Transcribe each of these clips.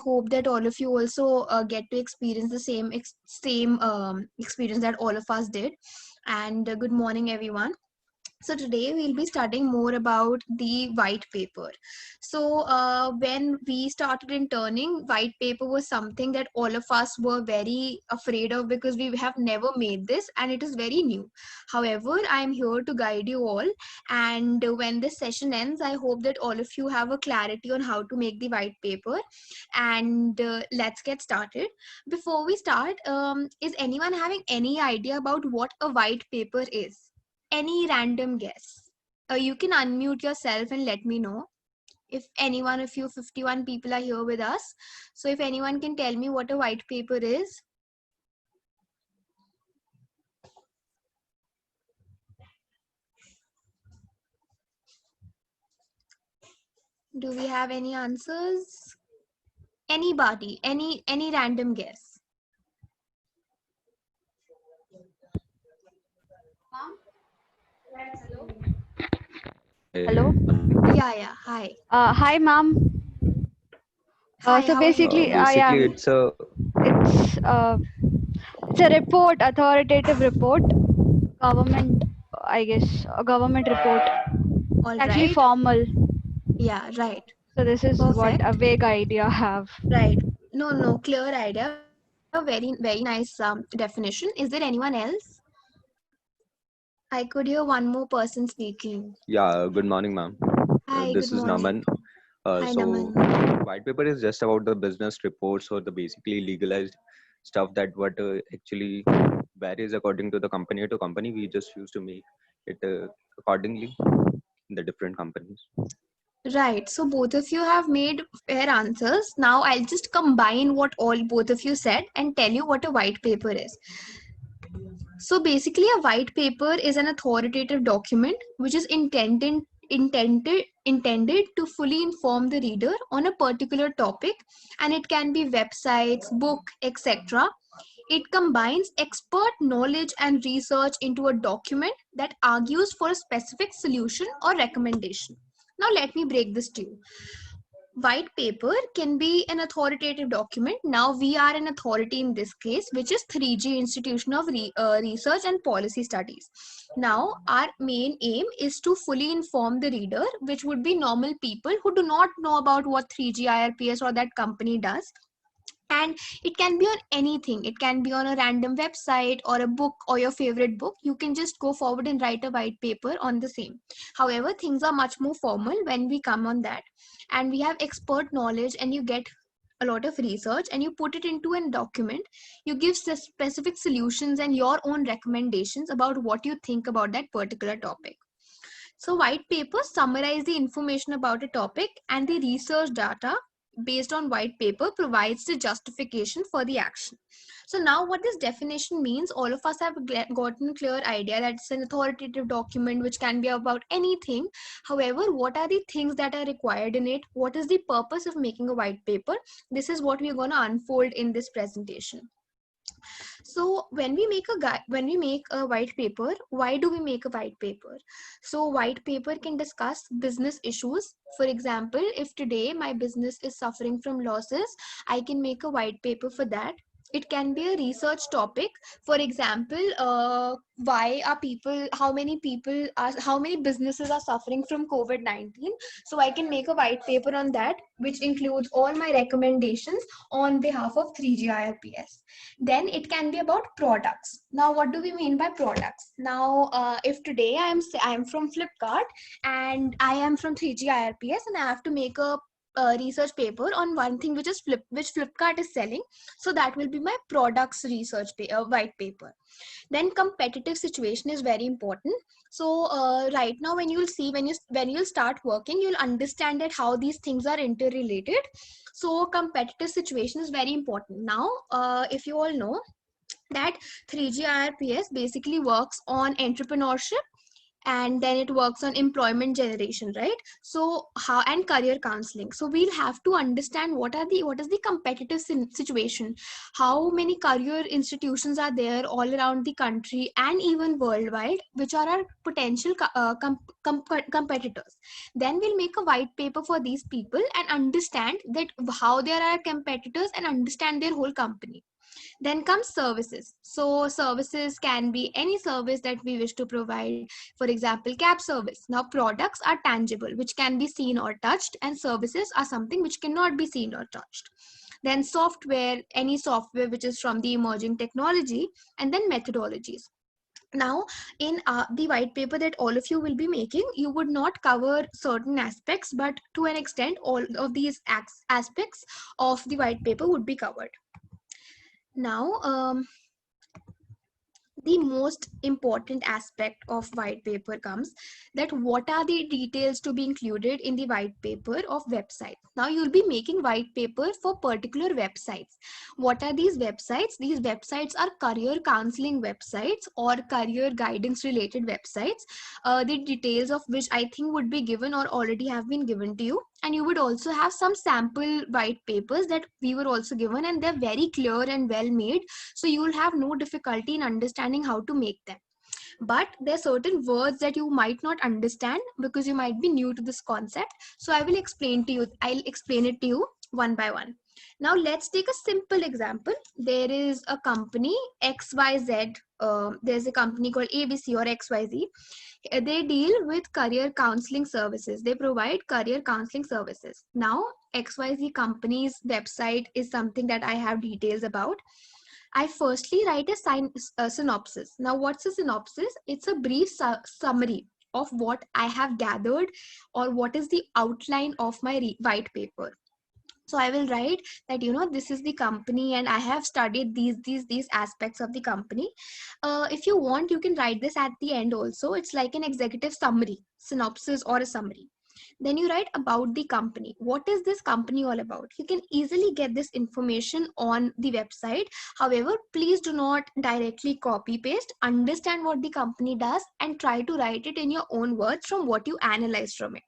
hope that all of you also get to experience the same experience that all of us did. And good morning, everyone. So today we'll be studying more about the white paper. So when we started interning, white paper was something that all of us were very afraid of because we have never made this and it is very new. However, I am here to guide you all. And when this session ends, I hope that all of you have a clarity on how to make the white paper. And let's get started. Before we start, is anyone having any idea about what a white paper is? Any random guess? You can unmute yourself and let me know if anyone of you 51 people are here with us. So if anyone can tell me what a white paper is. Do we have any answers? Anybody? Any random guess? Hello. Yeah. Hi. Hi, ma'am. Hi, So how are you? basically, Basically, it's a report, authoritative report, government, I guess, a government report. All Actually, right. formal. Yeah, right. So this is what Perfect. a vague idea I have. Right. No, clear idea. Very nice definition. Is there anyone else? I could hear one more person speaking. yeah, good morning, ma'am. Hi, good This is morning. Naman. Hi, So, Naman. white paper is just about the business reports or the basically legalized stuff that what actually varies according to the company to company. We just used to make it accordingly in the different companies. Right. So both of you have made fair answers. Now I'll just combine what all both of you said and tell you what a white paper is. So basically, a white paper is an authoritative document which is intended to fully inform the reader on a particular topic, and it can be websites, book, etc. It combines expert knowledge and research into a document that argues for a specific solution or recommendation. Now let me break this to you. White paper can be an authoritative document. Now we are an authority in this case, which is 3G Institution of Research and Policy Studies. Now our main aim is to fully inform the reader, which would be normal people who do not know about what 3G IRPS or that company does. And it can be on anything. It can be on a random website or a book or your favorite book. You can just go forward and write a white paper on the same. However, things are much more formal when we come on that, and we have expert knowledge, and you get a lot of research and you put it into a document. You give specific solutions and your own recommendations about what you think about that particular topic. So white papers summarize the information about a topic, and the research data based on white paper provides the justification for the action. So now what this definition means, all of us have gotten a clear idea that it's an authoritative document which can be about anything. However, what are the things that are required in it? What is the purpose of making a white paper? This is what we're going to unfold in this presentation. So when we make a white paper, why do we make a white paper? So white paper can discuss business issues. For example, if today my business is suffering from losses, I can make a white paper for that. It can be a research topic. For example, why are people, how many businesses are suffering from COVID-19? So I can make a white paper on that, which includes all my recommendations on behalf of 3G IRPS. Then it can be about products. Now what do we mean by products? Now if today I am from Flipkart and I am from 3G IRPS and I have to make a research paper on one thing which is which Flipkart is selling, so that will be my products research white paper. Then competitive situation is very important. So right now when you'll see, when you'll start working, you'll understand that how these things are interrelated. So competitive situation is very important. Now if you all know that 3G IRPS basically works on entrepreneurship, and then it works on employment generation, right? So how, and career counseling. So we'll have to understand what is the competitive situation, how many career institutions are there all around the country and even worldwide, which are our potential competitors. Then we'll make a white paper for these people and understand that how they are our competitors and understand their whole company. Then comes services. So services can be any service that we wish to provide. For example, cab service. Now products are tangible, which can be seen or touched, and services are something which cannot be seen or touched. Then software, any software which is from the emerging technology, and then methodologies. Now, in the white paper that all of you will be making, you would not cover certain aspects, but to an extent, all of these aspects of the white paper would be covered. Now, the most important aspect of white paper comes that what are the details to be included in the white paper of website. Now you'll be making white paper for particular websites. What are these websites? These websites are career counseling websites or career guidance related websites, the details of which I think would be given or already have been given to you. And you would also have some sample white papers that we were also given, and they're very clear and well made, so you will have no difficulty in understanding how to make them. But there are certain words that you might not understand because you might be new to this concept, so I'll explain it to you one by one. Now let's take a simple example. There is a company XYZ. There's a company called ABC or XYZ. They deal with career counseling services. They provide career counseling services. Now XYZ company's website is something that I have details about. I firstly write a synopsis. Now, what's a synopsis? It's a brief summary of what I have gathered or what is the outline of my white paper. So I will write that, this is the company and I have studied these aspects of the company. If you want, you can write this at the end also. It's like an executive summary, synopsis or a summary. Then you write about the company. What is this company all about? You can easily get this information on the website. However, please do not directly copy paste. Understand what the company does and try to write it in your own words from what you analyze from it.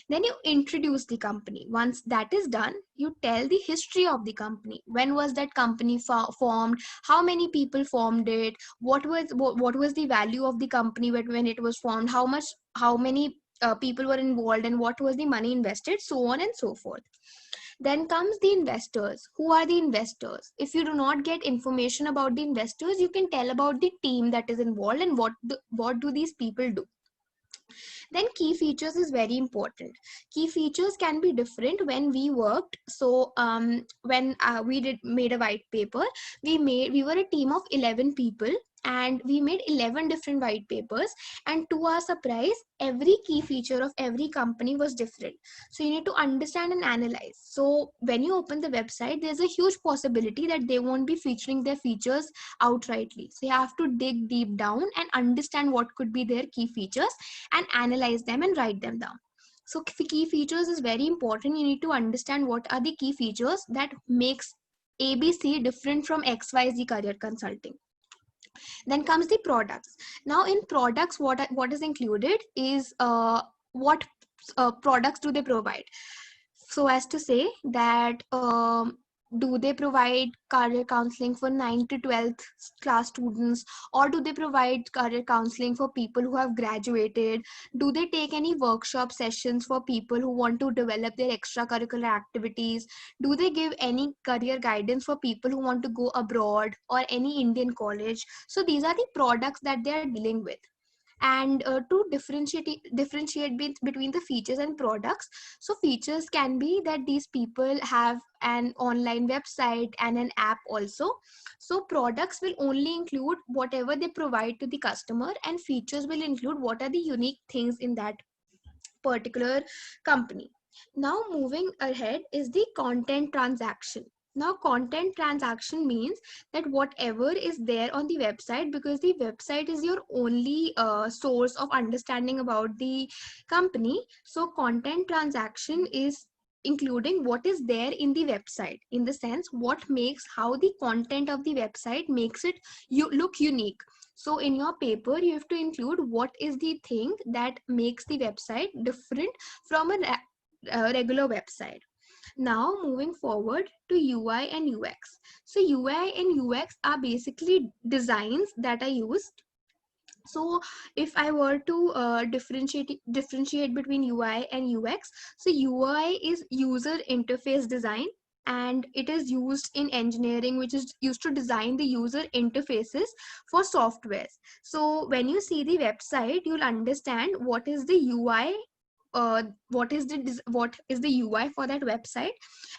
Then you introduce the company. Once that is done, you tell the history of the company. When was that company formed? How many people formed it? What was the value of the company when it was formed? How many people were involved and what was the money invested? So on and so forth. Then comes the investors. Who are the investors? If you do not get information about the investors, you can tell about the team that is involved and what do these people do. Then key features is very important. Key features can be different when we worked. So when we made a white paper, we were a team of 11 people and we made 11 different white papers, and to our surprise, every key feature of every company was different. So you need to understand and analyze. So when you open the website, there's a huge possibility that they won't be featuring their features outrightly. So you have to dig deep down and understand what could be their key features and analyze them and write them down. So key features is very important. You need to understand what are the key features that makes ABC different from XYZ career consulting. Then comes the products. Now in products, what is included is what products do they provide. So as to say that do they provide career counseling for 9th to 12th class students, or do they provide career counseling for people who have graduated? Do they take any workshop sessions for people who want to develop their extracurricular activities? Do they give any career guidance for people who want to go abroad or any Indian college? So these are the products that they are dealing with. And to differentiate between the features and products, so features can be that these people have an online website and an app also. So products will only include whatever they provide to the customer, and features will include what are the unique things in that particular company. Now moving ahead is the content transaction. Now content transaction means that whatever is there on the website, because the website is your only source of understanding about the company, so content transaction is including what is there in the website, in the sense what makes, how the content of the website makes it look unique. So in your paper you have to include what is the thing that makes the website different from a regular website. Now moving forward to UI and UX. So UI and UX are basically designs that are used. So if I were to differentiate between UI and UX, so UI is user interface design, and it is used in engineering, which is used to design the user interfaces for softwares. So when you see the website, you'll understand what is the UI, what is the UI for that website,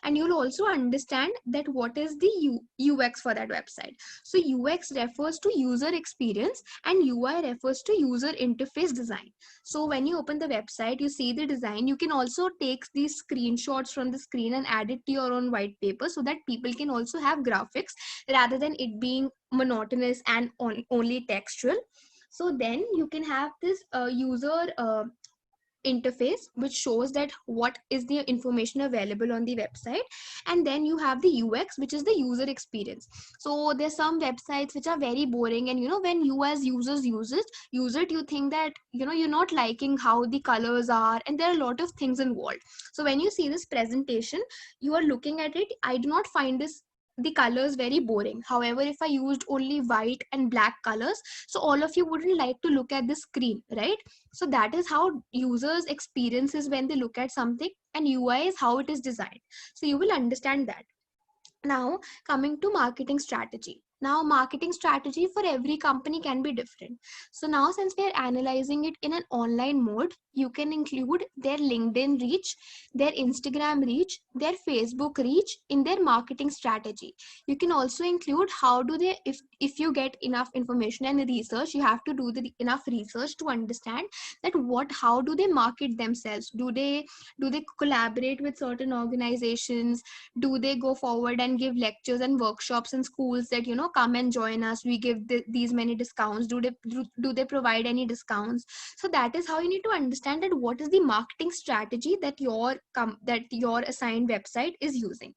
and you'll also understand that what is the UX for that website. So UX refers to user experience and UI refers to user interface design. So when you open the website, you see the design. You can also take these screenshots from the screen and add it to your own white paper, so that people can also have graphics rather than it being monotonous and only textual. So then you can have this user interface, which shows that what is the information available on the website, and then you have the UX, which is the user experience. So there's some websites which are very boring, and when you as users use it, you think that you're not liking how the colors are, and there are a lot of things involved. So when you see this presentation, you are looking at it, I do not find the colors very boring. However, if I used only white and black colors, so all of you wouldn't like to look at the screen, right? So that is how users experiences when they look at something, and UI is how it is designed. So you will understand that. Now coming to marketing strategy. Now marketing strategy for every company can be different. So now since we are analyzing it in an online mode, you can include their LinkedIn reach, their Instagram reach, their Facebook reach in their marketing strategy. You can also include how do they, if you get enough information and research, you have to do the enough research to understand that how do they market themselves. Do they collaborate with certain organizations? Do they go forward and give lectures and workshops in schools that come and join us, we give these many discounts? Do they provide any discounts? So that is how you need to understand that what is the marketing strategy that your assigned website is using.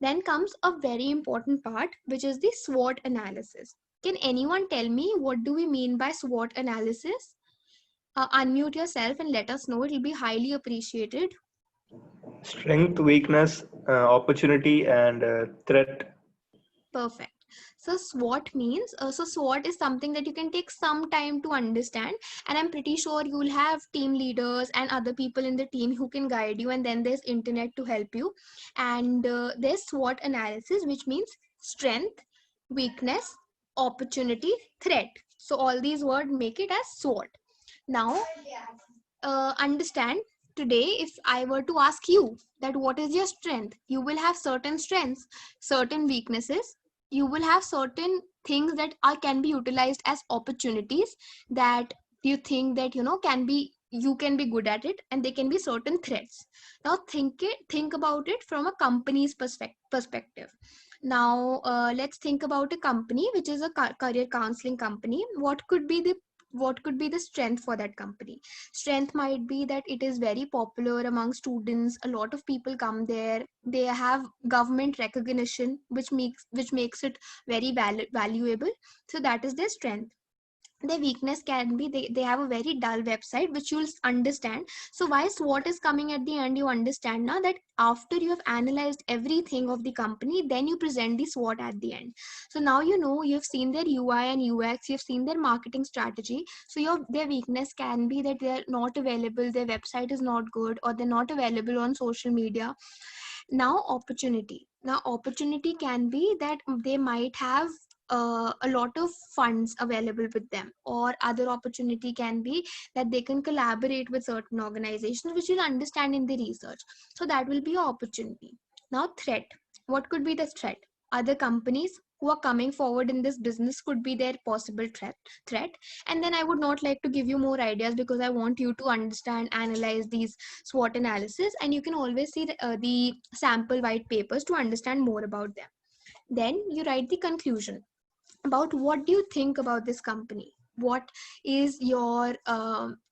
Then comes a very important part, which is the SWOT analysis. Can anyone tell me what do we mean by SWOT analysis? Unmute yourself and let us know, it will be highly appreciated. Strength, weakness, opportunity, and threat. Perfect. So SWOT means, so SWOT is something that you can take some time to understand, and I'm pretty sure you'll have team leaders and other people in the team who can guide you, and then there's internet to help you. And there's SWOT analysis, which means strength, weakness, opportunity, threat. So all these words make it as SWOT. Now understand, today if I were to ask you that what is your strength, you will have certain strengths, certain weaknesses. You will have certain things that can be utilized as opportunities, that you think that you can be good at it, and they can be certain threats. Now think about it from a company's perspective. Now let's think about a company which is a career counseling company. What could be the strength for that company? Strength might be that it is very popular among students, a lot of people come there, they have government recognition, which makes it very valuable. So that is their strength. Their weakness can be they have a very dull website, which you'll understand. So why SWOT is coming at the end, you understand now that after you have analyzed everything of the company, then you present the SWOT at the end. So now you've seen their UI and UX, you've seen their marketing strategy. So their weakness can be that they're not available, their website is not good, or they're not available on social media. Now opportunity can be that they might have a lot of funds available with them, or other opportunity can be that they can collaborate with certain organizations, which you'll understand in the research. So that will be your opportunity. Now threat. What could be the threat? Other companies who are coming forward in this business could be their possible threat. And then I would not like to give you more ideas, because I want you to understand, analyze these SWOT analysis, and you can always see the sample white papers to understand more about them. Then you write the conclusion about what do you think about this company. What is your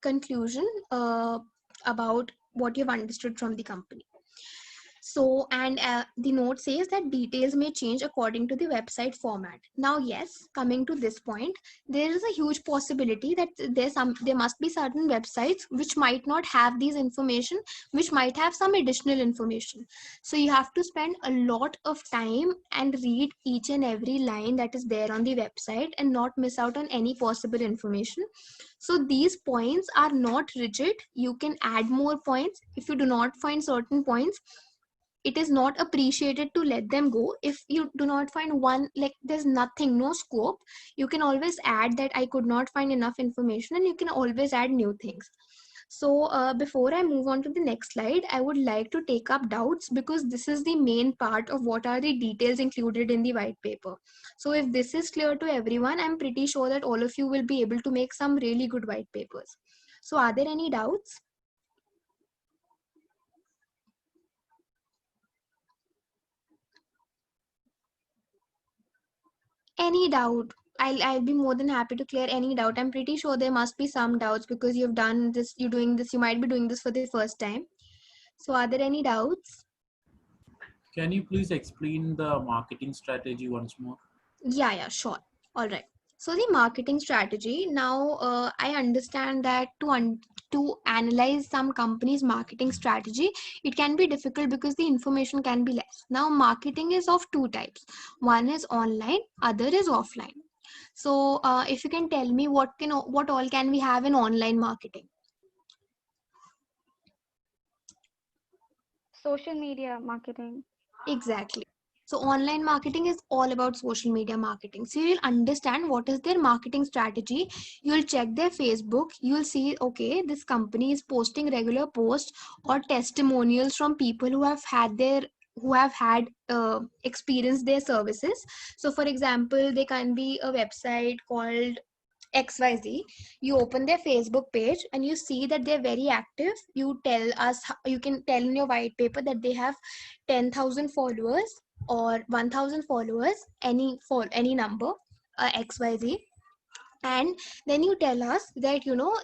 conclusion about what you've understood from the company? So, and the note says that details may change according to the website format. Now, yes, coming to this point, there is a huge possibility that there must be certain websites which might not have these information, which might have some additional information. So you have to spend a lot of time and read each and every line that is there on the website and not miss out on any possible information. So these points are not rigid. You can add more points. If you do not find certain points, it is not appreciated to let them go. If you do not find one, like there's nothing, no scope, you can always add that I could not find enough information, and you can always add new things. So before I move on to the next slide, I would like to take up doubts, because this is the main part of what are the details included in the white paper. So if this is clear to everyone, I'm pretty sure that all of you will be able to make some really good white papers. So are there any doubts? Any doubt? I'll be more than happy to clear any doubt. I'm pretty sure there must be some doubts, because you've done this, you're doing this, you might be doing this for the first time. So are there any doubts? Can you please explain the marketing strategy once more? Yeah, sure. All right. So the marketing strategy. Now, I understand that to analyze some company's marketing strategy, it can be difficult because the information can be less. Now, marketing is of two types. One is online, other is offline. So, if you can tell me what all can we have in online marketing? Social media marketing. Exactly. So online marketing is all about social media marketing. So you'll understand what is their marketing strategy. You'll check their Facebook. You'll see, okay, this company is posting regular posts or testimonials from people who have had experienced their services. So for example, there can be a website called XYZ. You open their Facebook page and you see that they're very active. You tell us, you can tell in your white paper that they have 10,000 followers or 1,000 followers, any number, XYZ. And then you tell us that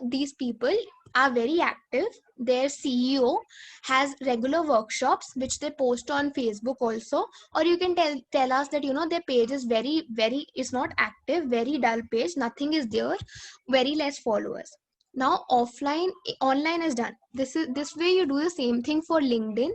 these people are very active. Their CEO has regular workshops which they post on Facebook also. Or you can tell us that their page is very is not active, very dull page, nothing is there, very less followers. Now online is done. This way you do the same thing for LinkedIn,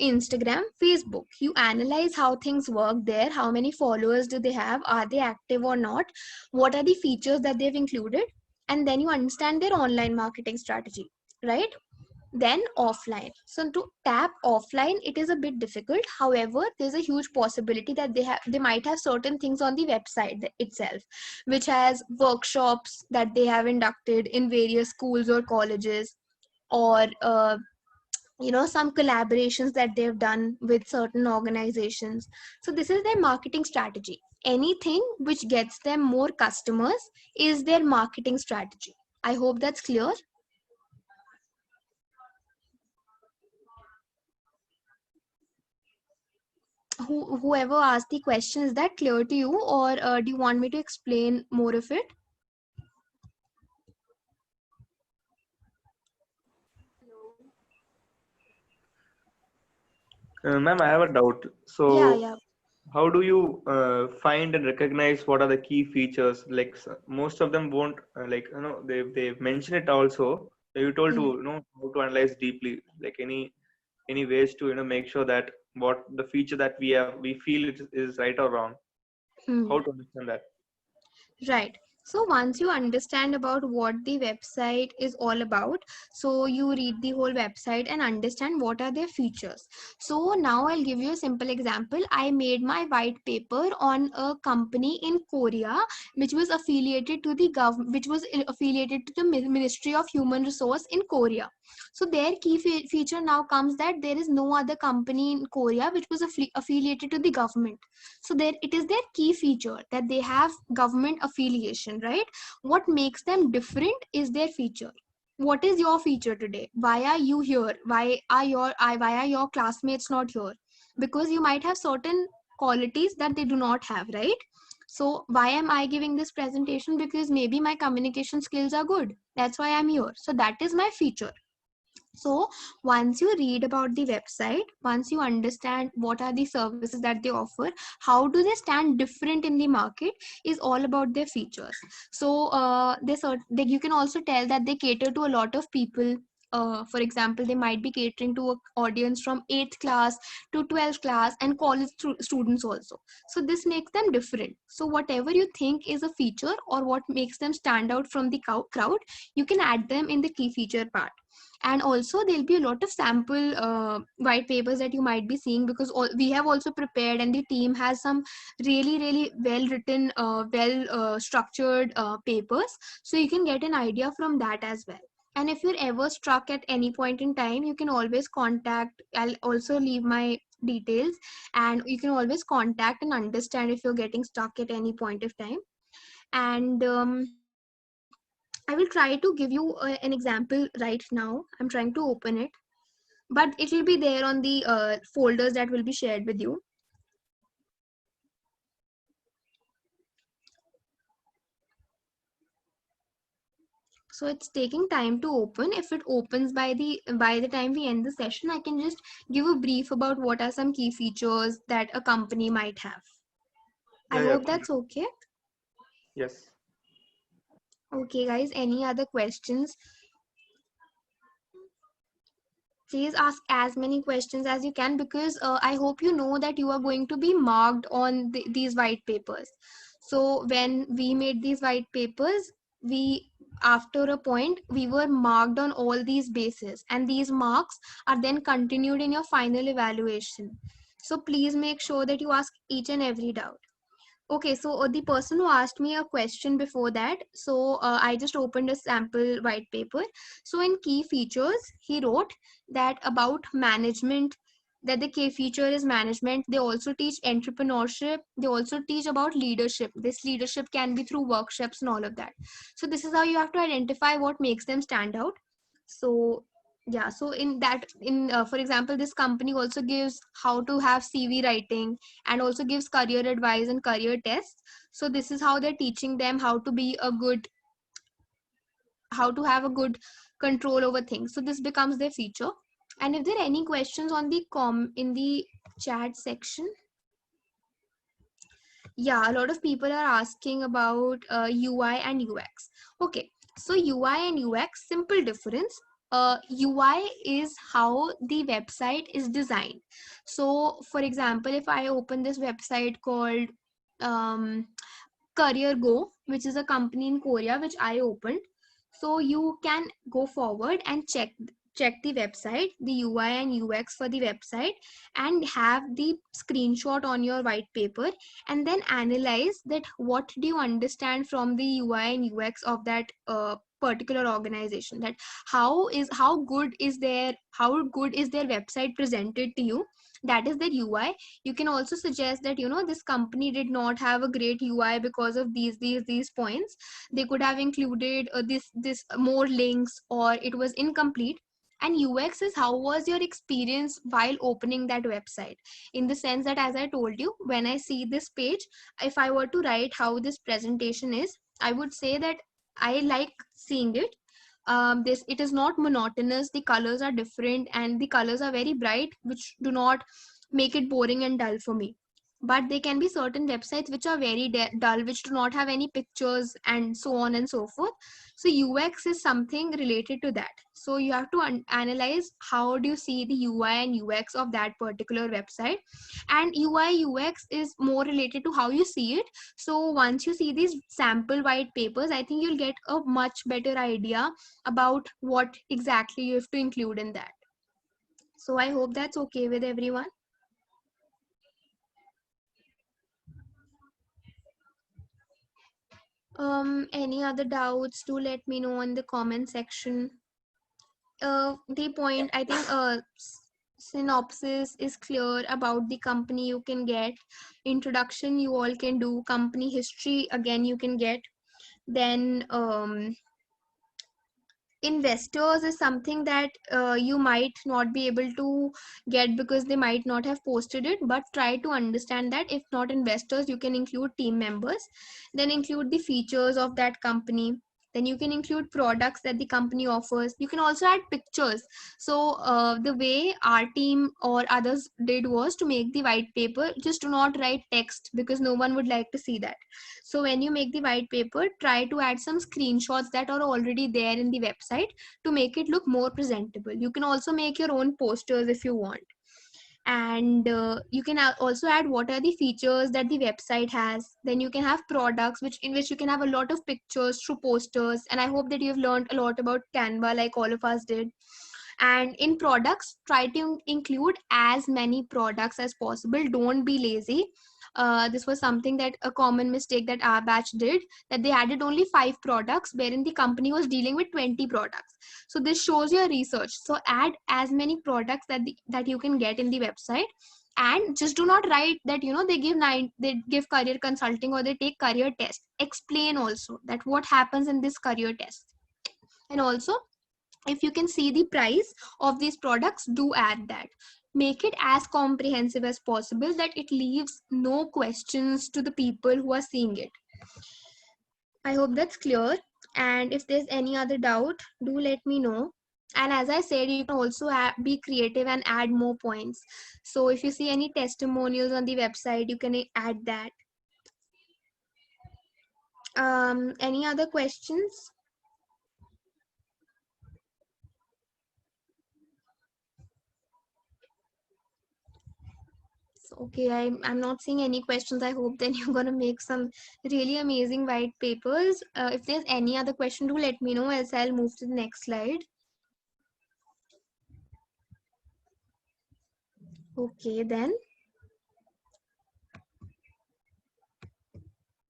Instagram, Facebook. You analyze how things work there, how many followers do they have, are they active or not, what are the features that they've included, and then you understand their online marketing strategy, right? Then offline. So to tap offline, it is a bit difficult. However, there's a huge possibility that they might have certain things on the website itself, which has workshops that they have inducted in various schools or colleges, or some collaborations that they've done with certain organizations. So this is their marketing strategy. Anything which gets them more customers is their marketing strategy. I hope that's clear. Whoever asked the question, is that clear to you, or do you want me to explain more of it? Ma'am, I have a doubt. So, Yeah. how do you find and recognize what are the key features? Like most of them won't they've mentioned it also. You told to how to analyze deeply. Like any ways to make sure that what the feature that we feel it is right or wrong. How to understand that? Right. So once you understand about what the website is all about, so you read the whole website and understand what are their features. So now I'll give you a simple example. I made my white paper on a company in Korea which was affiliated to the government, which was affiliated to the Ministry of Human Resource in Korea. So their key feature now comes that there is no other company in Korea which was affiliated to the government. So there it is their key feature that they have government affiliation, right? What makes them different is their feature. What is your feature today? Why are you here? Why are your classmates not here? Because you might have certain qualities that they do not have, right? So why am I giving this presentation? Because maybe my communication skills are good. That's why I'm here. So that is my feature. So once you read about the website, once you understand what are the services that they offer, how do they stand different in the market, is all about their features. So you can also tell that they cater to a lot of people. For example, they might be catering to an audience from 8th class to 12th class and college students also. So this makes them different. So whatever you think is a feature or what makes them stand out from the crowd, you can add them in the key feature part. And also there'll be a lot of sample white papers that you might be seeing, because we have also prepared, and the team has some really well written, well structured papers, so you can get an idea from that as well. And if you're ever struck at any point in time, you can always contact. I'll also leave my details, and you can always contact and understand if you're getting stuck at any point of time. And I will try to give you an example right now. I'm trying to open it, but it will be there on the folders that will be shared with you. So it's taking time to open. If it opens by the time we end the session, I can just give a brief about what are some key features that a company might have. I Yeah, hope please. that's okay. Yes. Okay, guys, any other questions? Please ask as many questions as you can, because I hope you know that you are going to be marked on these white papers. So when we made these white papers, after a point, we were marked on all these bases, and these marks are then continued in your final evaluation. So please make sure that you ask each and every doubt. Okay, so the person who asked me a question before that, so I just opened a sample white paper. So in key features, he wrote that about management, that the key feature is management. They also teach entrepreneurship. They also teach about leadership. This leadership can be through workshops and all of that. So this is how you have to identify what makes them stand out. So yeah, so for example, this company also gives how to have CV writing, and also gives career advice and career tests. So this is how they're teaching them how to have a good control over things. So this becomes their feature. And if there are any questions on the in the chat section, yeah, a lot of people are asking about UI and UX. Okay, so UI and UX, simple difference. UI is how the website is designed. So for example, if I open this website called um, Career Go, which is a company in Korea which I opened. So you can go forward and check the website, the UI and UX for the website, and have the screenshot on your white paper, and then analyze that what do you understand from the UI and UX of that particular organization, that how good is their website presented to you. That is their UI. You can also suggest that this company did not have a great UI because of these points. They could have included this more links, or it was incomplete. And UX is how was your experience while opening that website, in the sense that, as I told you, when I see this page, if I were to write how this presentation is, I would say that I like seeing it. This It is not monotonous. The colors are different, and the colors are very bright, which do not make it boring and dull for me. But there can be certain websites which are very dull, which do not have any pictures, and so on and so forth. So UX is something related to that. So you have to analyze how do you see the UI and UX of that particular website. And UI UX is more related to how you see it. So once you see these sample white papers, I think you'll get a much better idea about what exactly you have to include in that. So I hope that's okay with everyone. Any other doubts, do let me know in the comment section. The point, I think, synopsis is clear about the company. You can get introduction, you all can do company history, again you can get. Then investors is something that you might not be able to get because they might not have posted it, but try to understand that. If not investors, you can include team members. Then include the features of that company. Then you can include products that the company offers. You can also add pictures. So the way our team or others did was to make the white paper, just do not write text because no one would like to see that. So when you make the white paper, try to add some screenshots that are already there in the website to make it look more presentable. You can also make your own posters if you want. And you can also add what are the features that the website has. Then you can have products in which you can have a lot of pictures through posters. And I hope that you've learned a lot about Canva like all of us did. And in products, try to include as many products as possible. Don't be lazy. This was something that a common mistake that our batch did, that they added only 5 products wherein the company was dealing with 20 products. So this shows your research. So add as many products that you can get in the website. And just do not write that they give career consulting or they take career test. Explain also that what happens in this career test. And also, if you can see the price of these products, do add that. Make it as comprehensive as possible that it leaves no questions to the people who are seeing it. I hope that's clear. And if there's any other doubt, do let me know. And as I said, you can also be creative and add more points. So if you see any testimonials on the website, you can add that. Any other questions? Okay, I'm not seeing any questions. I hope then you're going to make some really amazing white papers. If there's any other question, do let me know, else I'll move to the next slide. Okay, then.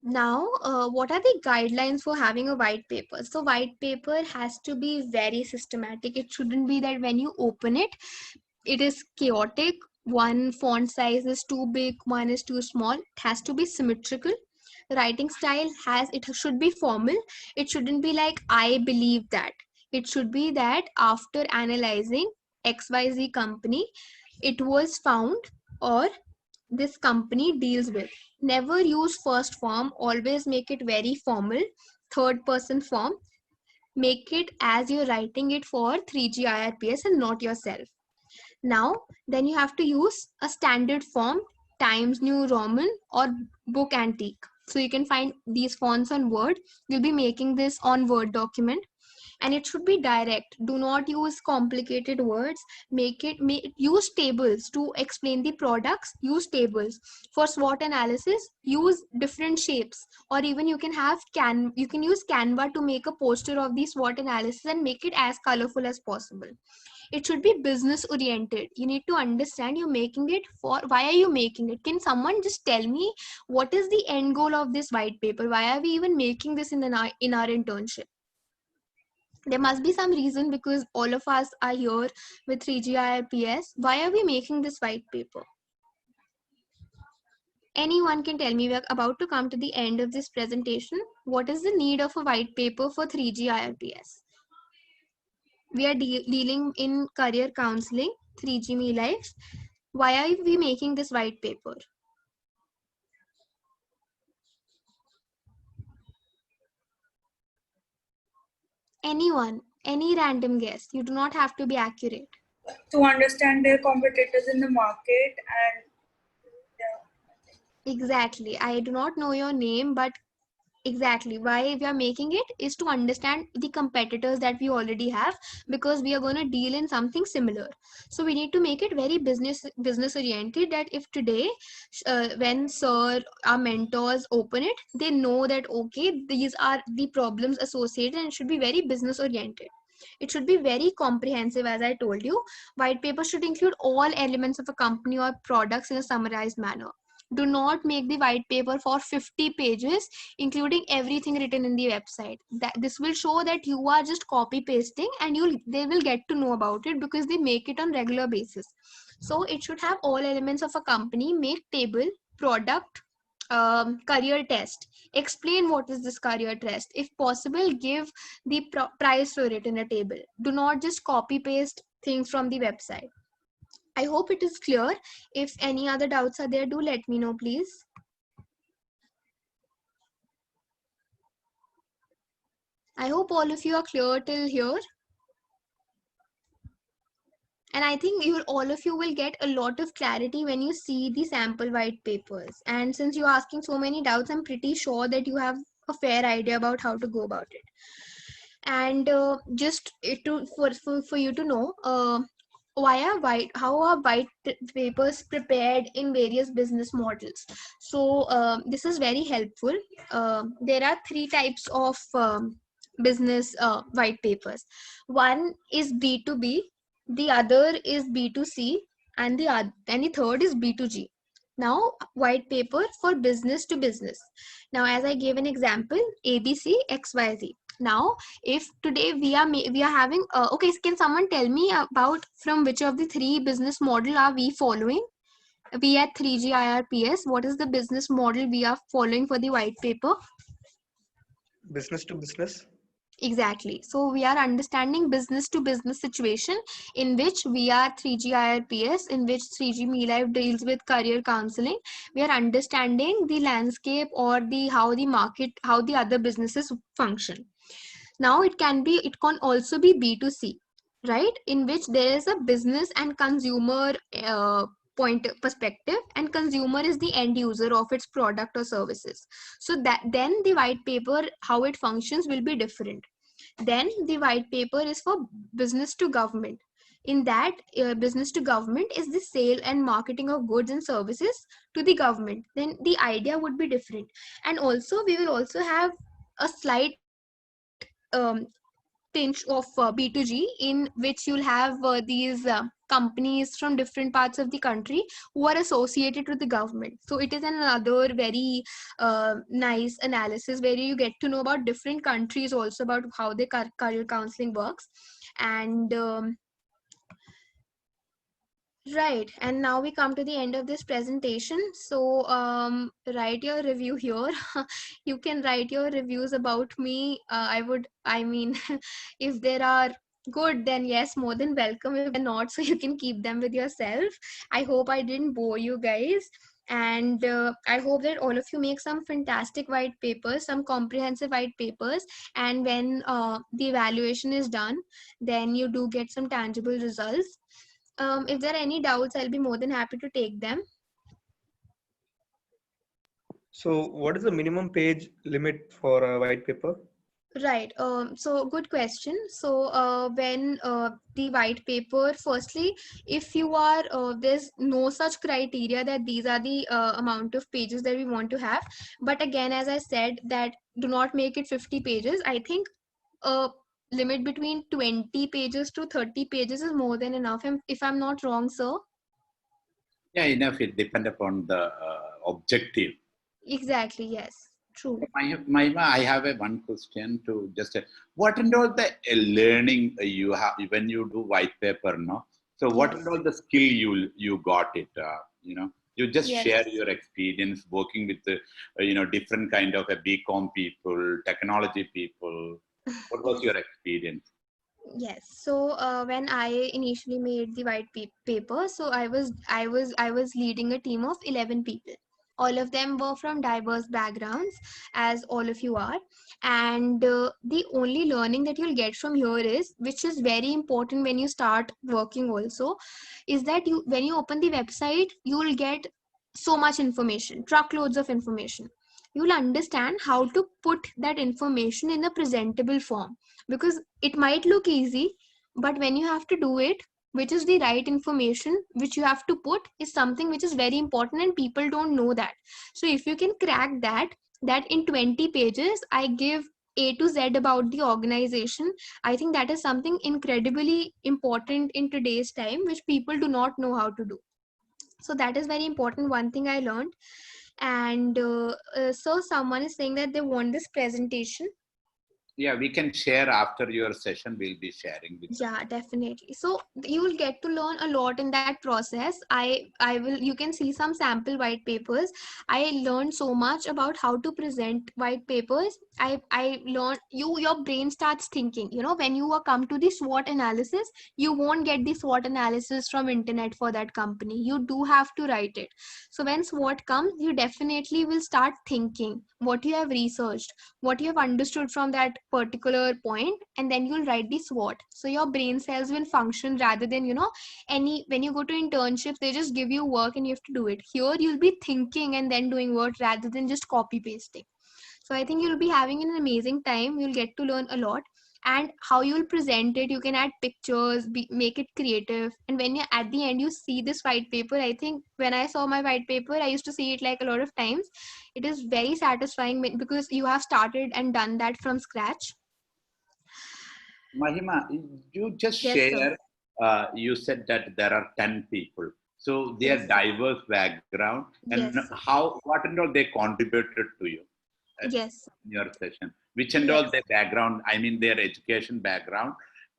Now, what are the guidelines for having a white paper? So white paper has to be very systematic. It shouldn't be that when you open it, it is chaotic. One font size is too big, one is too small. It has to be symmetrical. Writing style should be formal. It shouldn't be like I believe that. It should be that after analyzing XYZ company, it was found, or this company deals with. Never use first form. Always make it very formal. Third person form. Make it as you're writing it for 3G IRPS and not yourself. Now, then you have to use a standard font, Times New Roman or Book Antique. So you can find these fonts on Word. You'll be making this on Word document. And it should be direct. Do not use complicated words. Use tables to explain the products. Use tables for SWOT analysis. Use different shapes, or even you can use Canva to make a poster of the SWOT analysis and make it as colorful as possible. It should be business oriented. You need to understand you're making it for, why are you making it? Can someone just tell me what is the end goal of this white paper? Why are we even making this in our internship? There must be some reason, because all of us are here with 3G IRPS. Why are we making this white paper? Anyone can tell me. We're about to come to the end of this presentation. What is the need of a white paper for 3G IRPS? We are dealing in career counseling, 3G Me Life. Why are we making this white paper? Anyone, any random guess. You do not have to be accurate. To understand their competitors in the market and Exactly. I do not know your name, but exactly why we are making it is to understand the competitors that we already have, because we are going to deal in something similar. So we need to make it very business oriented, that if today when our mentors open it, they know that okay, these are the problems associated, and it should be very business oriented. It should be very comprehensive. As I told you, white paper should include all elements of a company or products in a summarized manner. Do not make the white paper for 50 pages, including everything written in the website. This will show that you are just copy pasting, and they will get to know about it because they make it on regular basis. So it should have all elements of a company. Make table, product, career test. Explain what is this career test. If possible, give the price for it in a table. Do not just copy paste things from the website. I hope it is clear. If any other doubts are there, do let me know, please. I hope all of you are clear till here. And I think all of you will get a lot of clarity when you see the sample white papers. And since you're asking so many doubts, I'm pretty sure that you have a fair idea about how to go about it. And just for you to know, how are white papers prepared in various business models. So this is very helpful. There are three types of business white papers. One is B2B, the other is B2C, and the third is B2G. Now, white paper for business to business. Now, as I gave an example, ABC XYZ. Now, if today we are having okay, can someone tell me about from which of the three business model are we following? We at 3G IRPS, what is the business model we are following for the white paper? Business to business. Exactly. So we are understanding business to business situation in which we are 3G IRPS, in which 3G Me Life deals with career counseling. We are understanding the landscape or how the market, how the other businesses function. Now it can also be B2C, right? In which there is a business and consumer point perspective, and consumer is the end user of its product or services. So that then the white paper, how it functions will be different. Then the white paper is for business to government. In that, business to government is the sale and marketing of goods and services to the government. Then the idea would be different. And also we will also have a slight pinch of B2G, in which you'll have these companies from different parts of the country who are associated with the government. So it is another very nice analysis where you get to know about different countries, also about how the career counseling works. And right, and now we come to the end of this presentation. So write your review here. You can write your reviews about me. I mean, if there are good, then yes, more than welcome. If they're not, so you can keep them with yourself. I hope I didn't bore you guys. And I hope that all of you make some fantastic white papers, some comprehensive white papers. And when the evaluation is done, then you do get some tangible results. If there are any doubts, I'll be more than happy to take them. So, what is the minimum page limit for a white paper? Right. So good question. So when the white paper, firstly, if you are, there's no such criteria that these are the amount of pages that we want to have. But again, as I said, that do not make it 50 pages. I think a limit between 20 pages to 30 pages is more than enough. If I'm not wrong, sir. Yeah, enough. It depends upon the objective. Exactly. Yes. True. I have one question to just what and all the learning you have when you do white paper, no? So what Yes. and all the skill you got it, you know? You just Yes. share your experience working with different kind of a BCom people, technology people. What was your experience? Yes. So when I initially made the white paper, so I was leading a team of 11 people. All of them were from diverse backgrounds, as all of you are. And the only learning that you'll get from here is, which is very important when you start working also, is that when you open the website, you will get so much information, truckloads of information. You'll understand how to put that information in a presentable form, because it might look easy, but when you have to do it, which is the right information which you have to put, is something which is very important, and people don't know that. So if you can crack that in 20 pages I give A to Z about the organization, I think that is something incredibly important in today's time, which people do not know how to do. So that is very important, one thing I learned. And so someone is saying that they want this presentation. Yeah, we can share after your session. We'll be sharing with them. Yeah, definitely. So you will get to learn a lot in that process. You can see some sample white papers. I learned so much about how to present white papers. I learned, your brain starts thinking, when you come to the SWOT analysis, you won't get the SWOT analysis from internet for that company. You do have to write it. So when SWOT comes, you definitely will start thinking what you have researched, what you have understood from that particular point, and then you'll write the SWOT. So your brain cells will function rather than, when you go to internships, they just give you work and you have to do it. Here you'll be thinking and then doing work rather than just copy pasting. So I think you'll be having an amazing time. You'll get to learn a lot. And how you'll present it, you can add pictures, make it creative. And when you at the end you see this white paper, I think when I saw my white paper, I used to see it like a lot of times. It is very satisfying because you have started and done that from scratch. Mahima, you just Yes, sir. share, you said that there are 10 people. So they are Yes. diverse background, and Yes. what and all they contributed to you Yes. in your session, which and all Yes. their background, I mean their education background,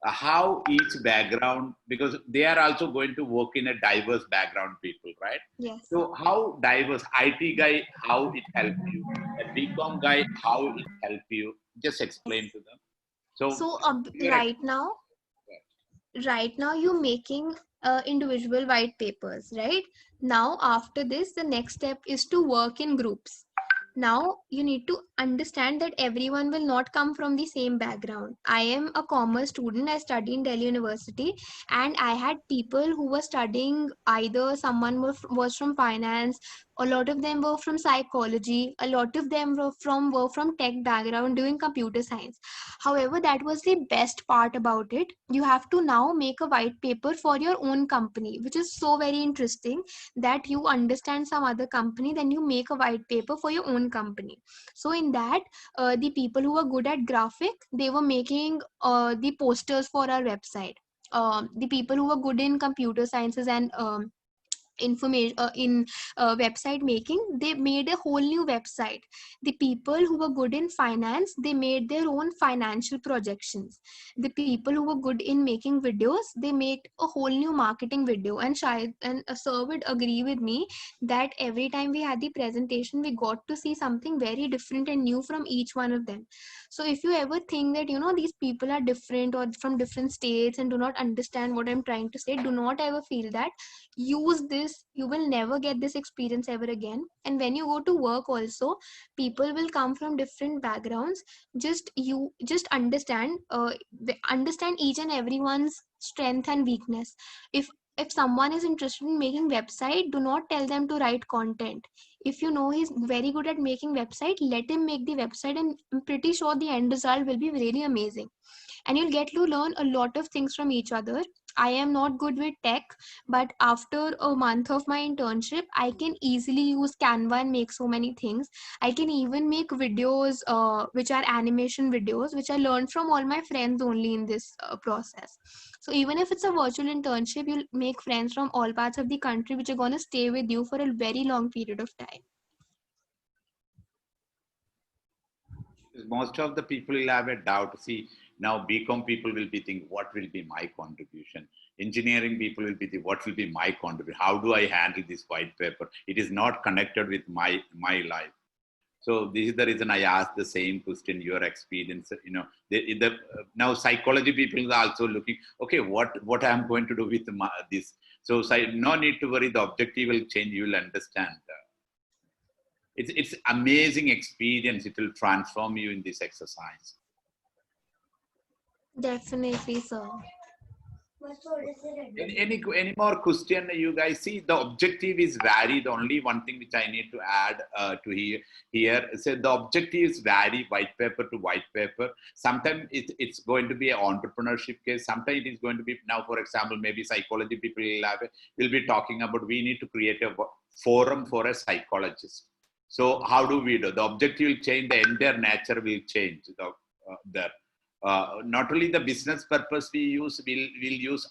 how each background, because they are also going to work in a diverse background people, right? Yes. So how diverse, IT guy, how it helped you, a BCom guy, how it helped you, just explain to them. So Your right now you're making individual white papers, right? Now after this, the next step is to work in groups. Now you need to understand that everyone will not come from the same background. I am a commerce student. I study in Delhi University, and I had people who were studying, either someone was from finance, a lot of them were from psychology, a lot of them were from tech background doing computer science. However, that was the best part about it. You have to now make a white paper for your own company, which is so very interesting, that you understand some other company, then you make a white paper for your own company. So in that, the people who were good at graphic, they were making the posters for our website. The people who were good in computer sciences and information in website making, they made a whole new website. The people who were good in finance, they made their own financial projections. The people who were good in making videos, they made a whole new marketing video. And Shahid and sir would agree with me that every time we had the presentation, we got to see something very different and new from each one of them. So if you ever think that these people are different or from different states and do not understand what I'm trying to say, do not ever feel that. Use this. You will never get this experience ever again. And when you go to work also, people will come from different backgrounds. Just understand each and everyone's strength and weakness. If someone is interested in making website, do not tell them to write content. If you know he's very good at making website, let him make the website, and I'm pretty sure the end result will be really amazing. And you'll get to learn a lot of things from each other. I am not good with tech, but after a month of my internship, I can easily use Canva and make so many things. I can even make videos, which are animation videos, which I learned from all my friends only in this process. So even if it's a virtual internship, you'll make friends from all parts of the country, which are going to stay with you for a very long period of time. most of the people will have a doubt. See, now BCom people will be thinking, what will be my contribution? Engineering people will be thinking, what will be my contribution? How do I handle this white paper? It is not connected with my life. So this is the reason I asked the same question, your experience, now psychology people are also looking, okay, what I'm going to do with this. So no need to worry, the objective will change, you will understand. It's amazing experience. It will transform you in this exercise. Definitely, sir. Any more question you guys see? The objective is varied. Only one thing which I need to add to here. So the objective is vary white paper to white paper. Sometimes it's going to be an entrepreneurship case. Sometimes it is going to be, now for example, maybe psychology people will be talking about, we need to create a forum for a psychologist. So how do we do? The objective will change, the entire nature will change. Not only the business purpose we'll use